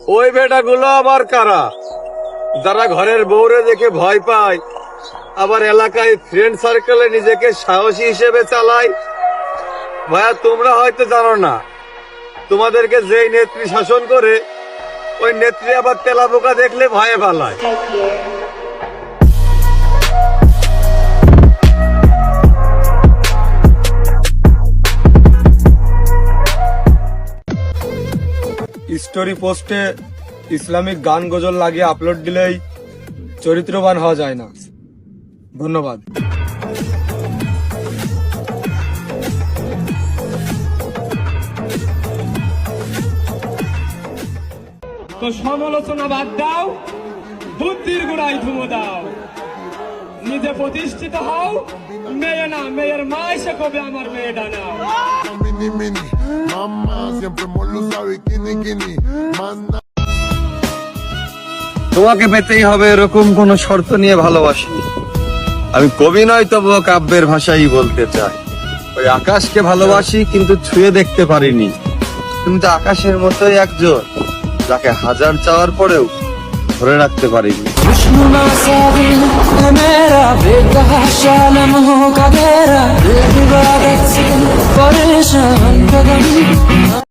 ওই বেটাগুলো আবার কারা, যারা ঘরের বউরে দেখে ভয় পায়, আবার এলাকায় ফ্রেন্ড সার্কেলে নিজেকে সাহসী হিসেবে চালায়? ভাইয়া, তোমরা হয়তো জানো না, তোমাদেরকে যেই নেত্রী শাসন করে, ওই নেত্রী আবার তেলাপোকা দেখলে ভয়ে পালায়। স্টোরি পোস্টে ইসলামিক গান গজল লাগিয়ে আপলোড দিলেই চরিত্রবান হওয়া যায় না। ধন্যবাদ। তো সমালোচনা বাদ দাও, বুদ্ধির গোড়ায় ধুমো দাও, নিজে প্রতিষ্ঠিত হও, মেয়ে না মেয়ের মা এসে কবে আমার মেয়েটা নাও। Mini, mini, mamá, siempre molo sabe, kini, kini, manda. তোমাকে পেতেই হবে এরকম কোন শর্ত নিয়ে ভালোবাসি। আমি কবি নয়, তবুও কাব্যের ভাষাই বলতে চাই। ওই আকাশকে ভালোবাসি, কিন্তু ছুঁয়ে দেখতে পারিনি। তুমি তো আকাশের মতোই একজন, যাকে হাজার চাওয়ার পরেও ধরে রাখতে পারিনি। विष्णु ना साबिन है मेरा बेतहाशा लम्हों का घेरा, इबादत से परेशान कदम